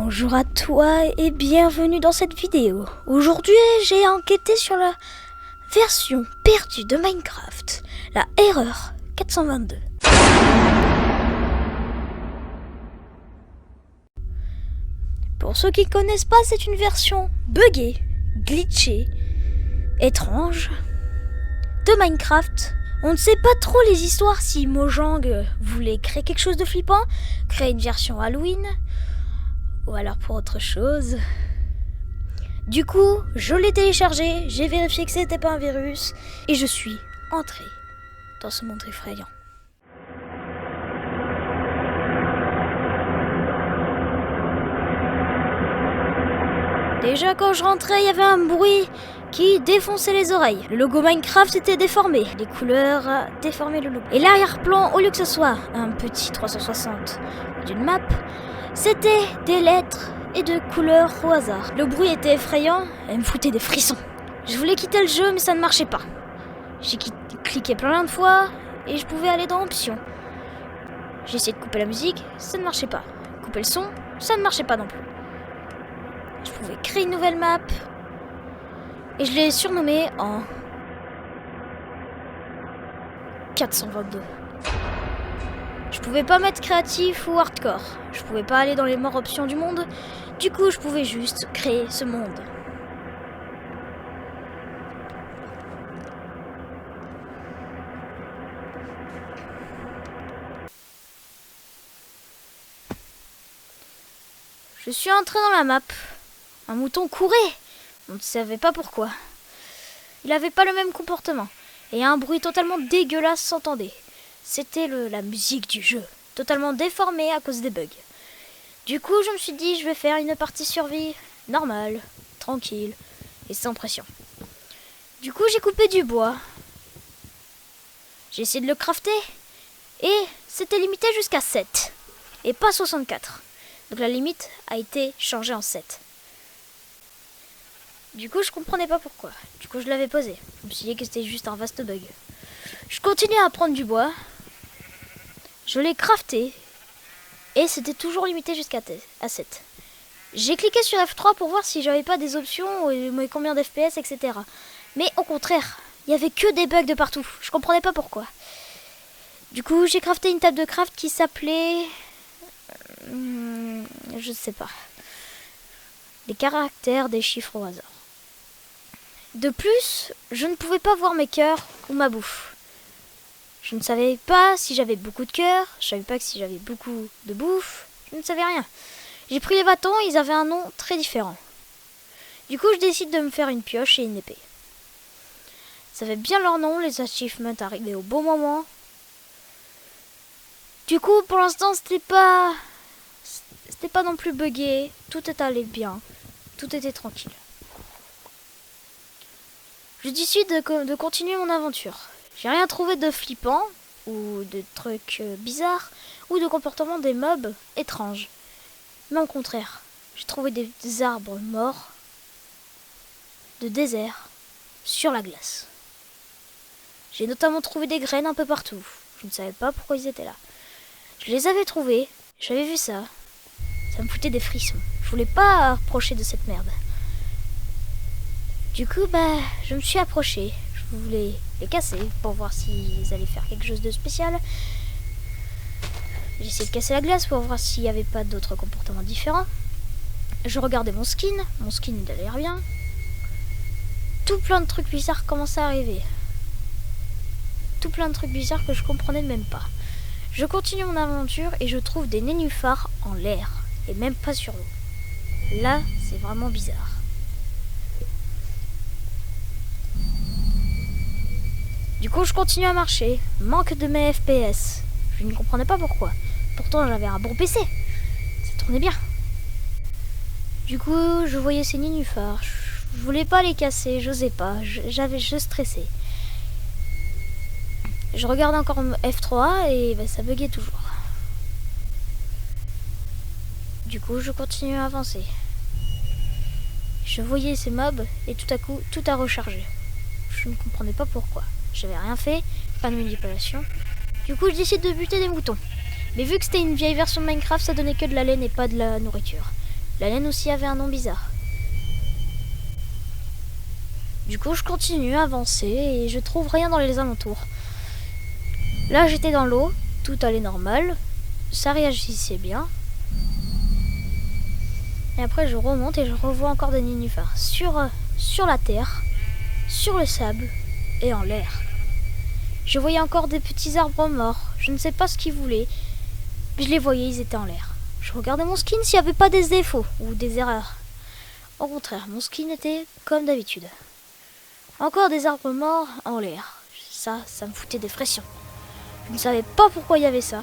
Bonjour à toi et bienvenue dans cette vidéo. Aujourd'hui, j'ai enquêté sur la version perdue de Minecraft, la erreur 422. Pour ceux qui ne connaissent pas, c'est une version buggée, glitchée, étrange de Minecraft. On ne sait pas trop les histoires si Mojang voulait créer quelque chose de flippant, créer une version Halloween, ou alors pour autre chose. Du coup, je l'ai téléchargé, j'ai vérifié que c'était pas un virus, et je suis entré dans ce monde effrayant. Déjà quand je rentrais, il y avait un bruit qui défonçait les oreilles. Le logo Minecraft était déformé, les couleurs déformaient le logo. Et l'arrière-plan, au lieu que ce soit un petit 360 d'une map, c'était des lettres et de couleurs au hasard. Le bruit était effrayant et me foutait des frissons. Je voulais quitter le jeu mais ça ne marchait pas. J'ai cliqué plein de fois et je pouvais aller dans Options. J'ai essayé de couper la musique, ça ne marchait pas. Couper le son, ça ne marchait pas non plus. Je pouvais créer une nouvelle map et je l'ai surnommée en 422. Je pouvais pas mettre créatif ou hardcore. Je pouvais pas aller dans les meilleures options du monde. Du coup, je pouvais juste créer ce monde. Je suis entré dans la map. Un mouton courait. On ne savait pas pourquoi. Il avait pas le même comportement. Et un bruit totalement dégueulasse s'entendait. C'était la musique du jeu, totalement déformée à cause des bugs. Du coup, je me suis dit, je vais faire une partie survie normale, tranquille et sans pression. Du coup, j'ai coupé du bois. J'ai essayé de le crafter et c'était limité jusqu'à 7 et pas 64. Donc la limite a été changée en 7. Du coup, je comprenais pas pourquoi. Du coup, je l'avais posé. Je me suis dit que c'était juste un vaste bug. Je continuais à prendre du bois. Je l'ai crafté. Et c'était toujours limité jusqu'à 7. J'ai cliqué sur F3 pour voir si j'avais pas des options, et combien d'FPS, etc. Mais au contraire, il y avait que des bugs de partout. Je comprenais pas pourquoi. Du coup, j'ai crafté une table de craft qui s'appelait... je sais pas. Les caractères des chiffres au hasard. De plus, je ne pouvais pas voir mes cœurs ou ma bouffe. Je ne savais pas si j'avais beaucoup de cœurs, je savais pas que si j'avais beaucoup de bouffe, je ne savais rien. J'ai pris les bâtons, ils avaient un nom très différent. Du coup, je décide de me faire une pioche et une épée. Ça avait bien leur nom, les achievements arrivaient au bon moment. Du coup, pour l'instant, c'était pas non plus buggé, tout est allé bien, tout était tranquille. Je décide de continuer mon aventure. J'ai rien trouvé de flippant, ou de trucs bizarres, ou de comportement des mobs étranges. Mais au contraire, j'ai trouvé des arbres morts, de désert, sur la glace. J'ai notamment trouvé des graines un peu partout. Je ne savais pas pourquoi ils étaient là. Je les avais trouvés, j'avais vu ça. Ça me foutait des frissons. Je voulais pas approcher de cette merde. Du coup, je me suis approché. Je voulais les casser pour voir s'ils allaient faire quelque chose de spécial. J'ai essayé de casser la glace pour voir s'il n'y avait pas d'autres comportements différents. Je regardais mon skin il allait bien. Tout plein de trucs bizarres commençaient à arriver. Tout plein de trucs bizarres que je comprenais même pas. Je continue mon aventure et je trouve des nénuphars en l'air. Et même pas sur l'eau. Là, c'est vraiment bizarre. Du coup, je continue à marcher. Manque de mes FPS. Je ne comprenais pas pourquoi. Pourtant, j'avais un bon PC. Ça tournait bien. Du coup, je voyais ces nénuphars. Je voulais pas les casser, j'osais pas. Je stressais. Je regarde encore F3 et ça buguait toujours. Du coup, je continue à avancer. Je voyais ces mobs et tout à coup, tout a rechargé. Je ne comprenais pas pourquoi. J'avais rien fait, pas de manipulation. Du coup, je décide de buter des moutons. Mais vu que c'était une vieille version de Minecraft, ça donnait que de la laine et pas de la nourriture. La laine aussi avait un nom bizarre. Du coup, je continue à avancer et je trouve rien dans les alentours. Là, j'étais dans l'eau, tout allait normal, ça réagissait bien. Et après, je remonte et je revois encore des nénuphars sur la terre, sur le sable et en l'air. Je voyais encore des petits arbres morts, je ne sais pas ce qu'ils voulaient, mais je les voyais, ils étaient en l'air. Je regardais mon skin s'il n'y avait pas des défauts ou des erreurs. Au contraire, mon skin était comme d'habitude. Encore des arbres morts en l'air. Ça me foutait des frictions. Je ne savais pas pourquoi il y avait ça.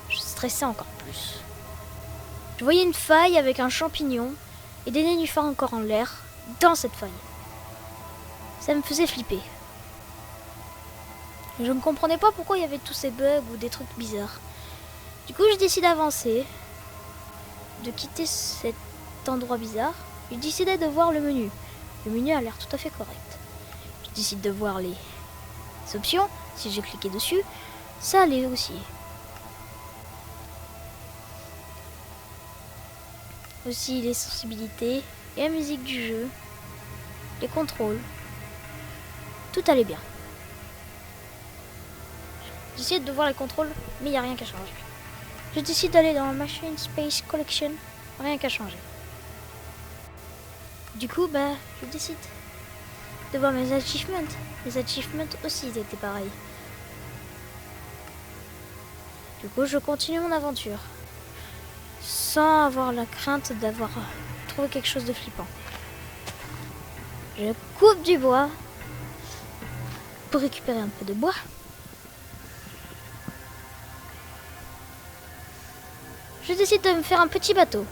Je stressais encore plus. Je voyais une faille avec un champignon et des nénuphars encore en l'air dans cette faille. Ça me faisait flipper. Je ne comprenais pas pourquoi il y avait tous ces bugs ou des trucs bizarres. Du coup, je décide d'avancer, de quitter cet endroit bizarre. Je décidais de voir le menu. Le menu a l'air tout à fait correct. Je décide de voir les options. Si j'ai cliqué dessus, ça allait aussi. Aussi les sensibilités et la musique du jeu, les contrôles. Tout allait bien. J'essaie de voir les contrôles, mais il n'y a rien qu'à changer. Je décide d'aller dans Machine Space Collection, rien qu'à changer. Du coup, je décide de voir mes achievements. Les achievements aussi ils étaient pareils. Du coup, je continue mon aventure, sans avoir la crainte d'avoir trouvé quelque chose de flippant. Je coupe du bois pour récupérer un peu de bois. Je décide de me faire un petit bateau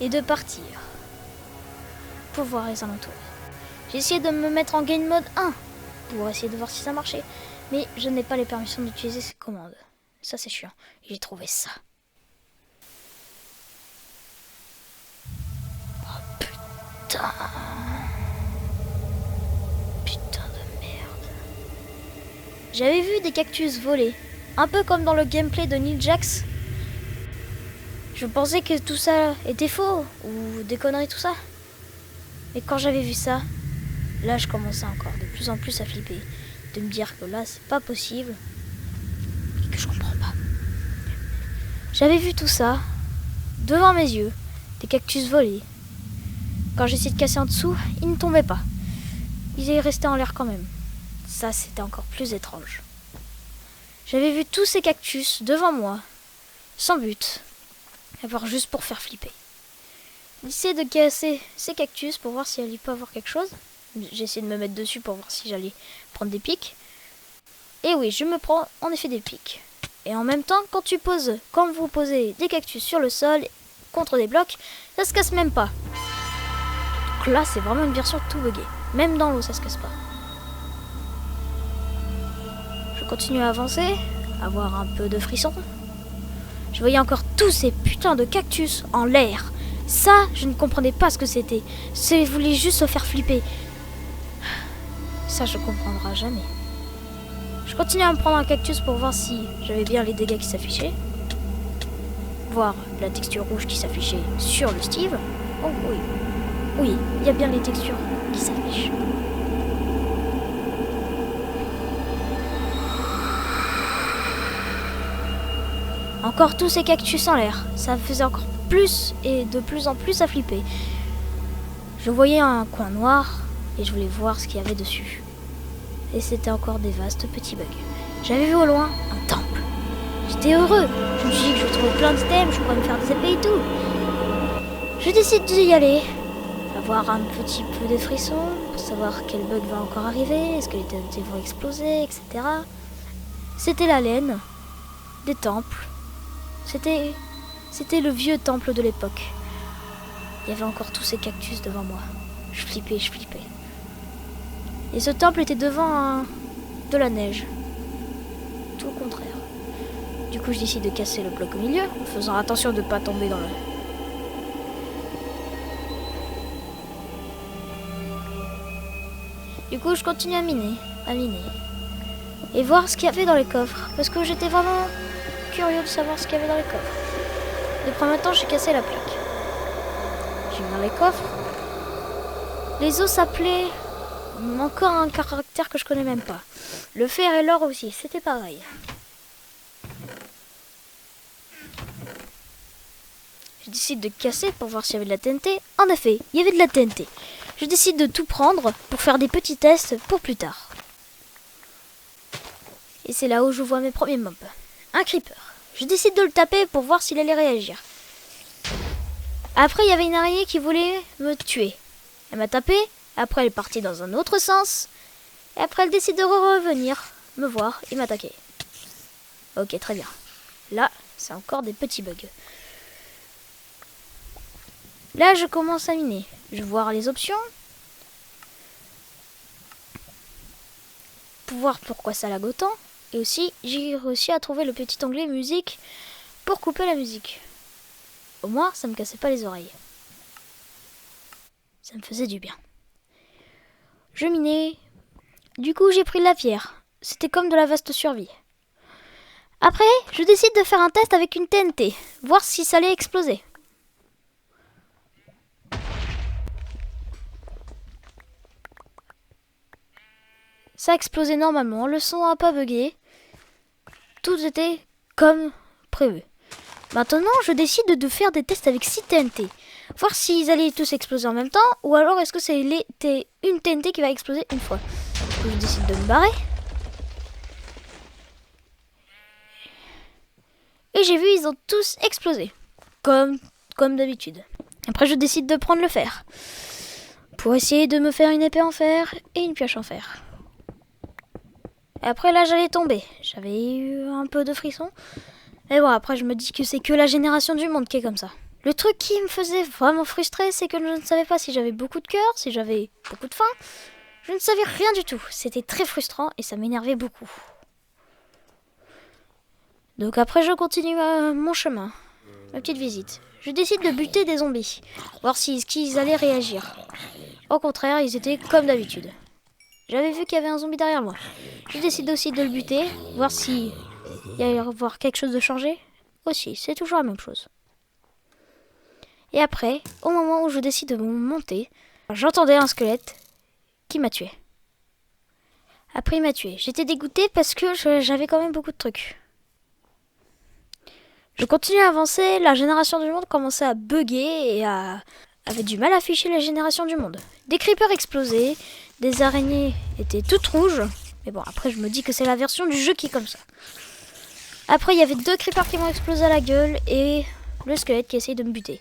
et de partir pour voir les alentours. J'ai essayé de me mettre en game mode 1 pour essayer de voir si ça marchait, mais je n'ai pas les permissions d'utiliser ces commandes. Ça c'est chiant. J'ai trouvé ça. Oh putain. Putain de merde. J'avais vu des cactus voler. Un peu comme dans le gameplay de Neil Jax. Je pensais que tout ça était faux, ou des conneries tout ça. Mais quand j'avais vu ça, là je commençais encore de plus en plus à flipper. De me dire que là c'est pas possible. Et que je comprends pas. J'avais vu tout ça, devant mes yeux, des cactus voler. Quand j'essayais de casser en dessous, ils ne tombaient pas. Ils restaient en l'air quand même. Ça c'était encore plus étrange. J'avais vu tous ces cactus devant moi, sans but, à part juste pour faire flipper. J'essayais de casser ces cactus pour voir s'il allait pas avoir quelque chose. J'essayais de me mettre dessus pour voir si j'allais prendre des pics. Et oui, je me prends en effet des pics. Et en même temps, quand vous posez des cactus sur le sol, contre des blocs, ça se casse même pas. Donc là, c'est vraiment une version tout buggée. Même dans l'eau, ça se casse pas. Je continue à avancer, à avoir un peu de frisson. Je voyais encore tous ces putains de cactus en l'air. Ça, je ne comprenais pas ce que c'était. Ça voulait juste se faire flipper. Ça, je comprendrai jamais. Je continue à me prendre un cactus pour voir si j'avais bien les dégâts qui s'affichaient. Voir la texture rouge qui s'affichait sur le Steve. Oh oui. Oui, il y a bien les textures qui s'affichent. Encore tous ces cactus en l'air, ça me faisait encore plus et de plus en plus à flipper. Je voyais un coin noir et je voulais voir ce qu'il y avait dessus. Et c'était encore des vastes petits bugs. J'avais vu au loin un temple. J'étais heureux, je me suis dit que je trouvais plein d'items, je pourrais me faire des épées et tout. Je décide d'y aller, avoir un petit peu de frissons, pour savoir quel bug va encore arriver, est-ce que les TNT vont exploser, etc. C'était la laine, des temples. C'était le vieux temple de l'époque. Il y avait encore tous ces cactus devant moi. Je flippais. Et ce temple était devant de la neige. Tout le contraire. Du coup, je décide de casser le bloc au milieu, en faisant attention de ne pas tomber dans le... Du coup, je continue à miner. Et voir ce qu'il y avait dans les coffres. Parce que j'étais vraiment curieux de savoir ce qu'il y avait dans les coffres. Depuis maintenant, j'ai cassé la plaque. J'ai ouvert les coffres. Les os s'appelaient encore un caractère que je connais même pas. Le fer et l'or aussi, c'était pareil. Je décide de casser pour voir s'il y avait de la TNT. En effet, il y avait de la TNT. Je décide de tout prendre pour faire des petits tests pour plus tard. Et c'est là où je vois mes premiers mobs. Un creeper. Je décide de le taper pour voir s'il allait réagir. Après, il y avait une araignée qui voulait me tuer. Elle m'a tapé, après elle est partie dans un autre sens, et après elle décide de revenir, me voir et m'attaquer. Ok, très bien. Là, c'est encore des petits bugs. Là, je commence à miner. Je vais voir les options. Pour voir pourquoi ça lag autant. Et aussi, j'ai réussi à trouver le petit onglet musique pour couper la musique. Au moins, ça me cassait pas les oreilles. Ça me faisait du bien. Je minais. Du coup, j'ai pris de la pierre. C'était comme de la vaste survie. Après, je décide de faire un test avec une TNT. Voir si ça allait exploser. Ça a explosé normalement. Le son n'a pas bugué. Tout était comme prévu. Maintenant, je décide de faire des tests avec 6 TNT. Voir s'ils allaient tous exploser en même temps, ou alors est-ce que c'est une TNT qui va exploser une fois. Donc, je décide de me barrer. Et j'ai vu, ils ont tous explosé. Comme d'habitude. Après, je décide de prendre le fer. Pour essayer de me faire une épée en fer et une pioche en fer. Et après, là, j'allais tomber. J'avais eu un peu de frisson. Mais bon, après, je me dis que c'est que la génération du monde qui est comme ça. Le truc qui me faisait vraiment frustrer, c'est que je ne savais pas si j'avais beaucoup de cœur, si j'avais beaucoup de faim. Je ne savais rien du tout. C'était très frustrant et ça m'énervait beaucoup. Donc après, je continue mon chemin. Ma petite visite. Je décide de buter des zombies. Voir si qu'ils allaient réagir. Au contraire, ils étaient comme d'habitude. J'avais vu qu'il y avait un zombie derrière moi. Je décide aussi de le buter. Voir si il y allait avoir quelque chose de changé. Aussi, c'est toujours la même chose. Et après, au moment où je décide de monter, j'entendais un squelette qui m'a tué. Après, il m'a tué. J'étais dégoûtée parce que j'avais quand même beaucoup de trucs. Je continue à avancer. La génération du monde commençait à bugger et avait du mal à afficher la génération du monde. Des creepers explosaient, des araignées étaient toutes rouges. Mais bon, après, je me dis que c'est la version du jeu qui est comme ça. Après, il y avait 2 creepers qui m'ont explosé à la gueule et le squelette qui essaye de me buter.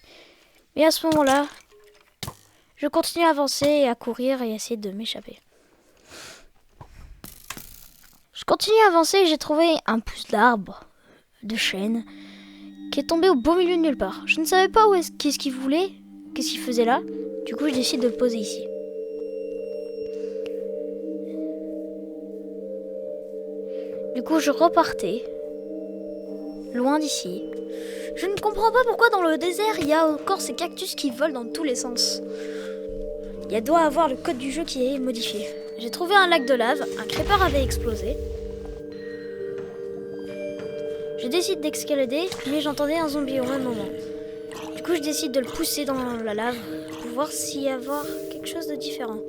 Mais à ce moment-là, je continue à avancer et à courir et à essayer de m'échapper. Je continue à avancer et j'ai trouvé un pouce d'arbre, de chêne, qui est tombé au beau milieu de nulle part. Je ne savais pas qu'est-ce qu'il voulait, qu'est-ce qu'il faisait là. Du coup, je décide de le poser ici. Du coup, je repartais, loin d'ici. Je ne comprends pas pourquoi dans le désert, il y a encore ces cactus qui volent dans tous les sens. Il doit avoir le code du jeu qui est modifié. J'ai trouvé un lac de lave, un creeper avait explosé. Je décide d'escalader, mais j'entendais un zombie au même moment. Du coup, je décide de le pousser dans la lave pour voir s'il y a quelque chose de différent.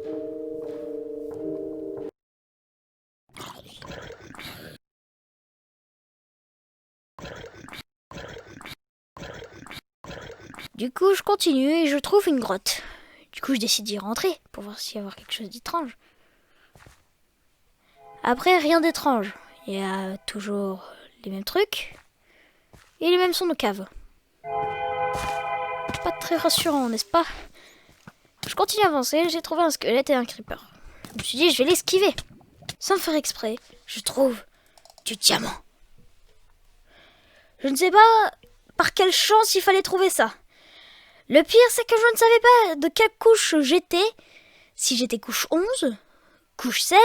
Du coup, je continue et je trouve une grotte. Du coup, je décide d'y rentrer pour voir s'il y a quelque chose d'étrange. Après, rien d'étrange. Il y a toujours les mêmes trucs et les mêmes sons de cave. Pas très rassurant, n'est-ce pas? Je continue à avancer, j'ai trouvé un squelette et un creeper. Je me suis dit, je vais l'esquiver. Sans faire exprès, je trouve du diamant. Je ne sais pas par quelle chance il fallait trouver ça. Le pire, c'est que je ne savais pas de quelle couche j'étais. Si j'étais couche 11, couche 16.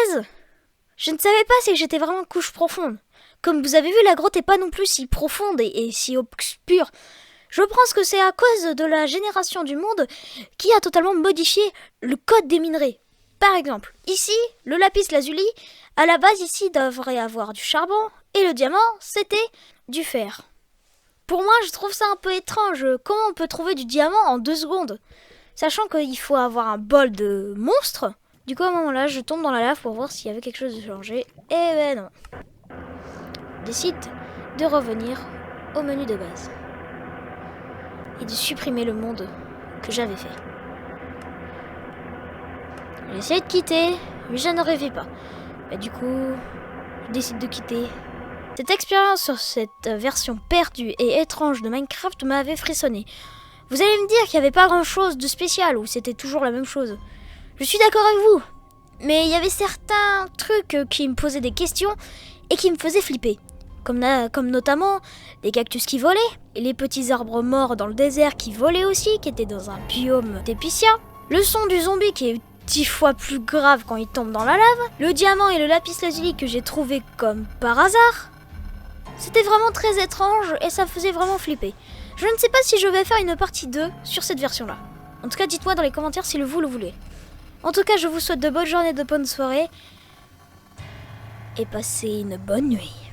Je ne savais pas si j'étais vraiment couche profonde. Comme vous avez vu, la grotte n'est pas non plus si profonde et si obscure. Je pense que c'est à cause de la génération du monde qui a totalement modifié le code des minerais. Par exemple, ici, le lapis lazuli, à la base ici devrait avoir du charbon et le diamant, c'était du fer. Pour moi, je trouve ça un peu étrange. Comment on peut trouver du diamant en 2 secondes? Sachant qu'il faut avoir un bol de monstre. Du coup, à un moment là, je tombe dans la lave pour voir s'il y avait quelque chose de changé. Eh ben non. Je décide de revenir au menu de base. Et de supprimer le monde que j'avais fait. J'ai essayé de quitter, mais je ne rêvais pas. Et du coup, je décide de quitter. Cette expérience sur cette version perdue et étrange de Minecraft m'avait frissonné. Vous allez me dire qu'il n'y avait pas grand chose de spécial ou c'était toujours la même chose. Je suis d'accord avec vous, mais il y avait certains trucs qui me posaient des questions et qui me faisaient flipper. Comme notamment les cactus qui volaient, et les petits arbres morts dans le désert qui volaient aussi, qui étaient dans un biome d'épicéa. Le son du zombie qui est 10 fois plus grave quand il tombe dans la lave. Le diamant et le lapis lazuli que j'ai trouvé comme par hasard. C'était vraiment très étrange et ça faisait vraiment flipper. Je ne sais pas si je vais faire une partie 2 sur cette version-là. En tout cas, dites-moi dans les commentaires si vous le voulez. En tout cas, je vous souhaite de bonnes journées, de bonnes soirées. Et passez une bonne nuit.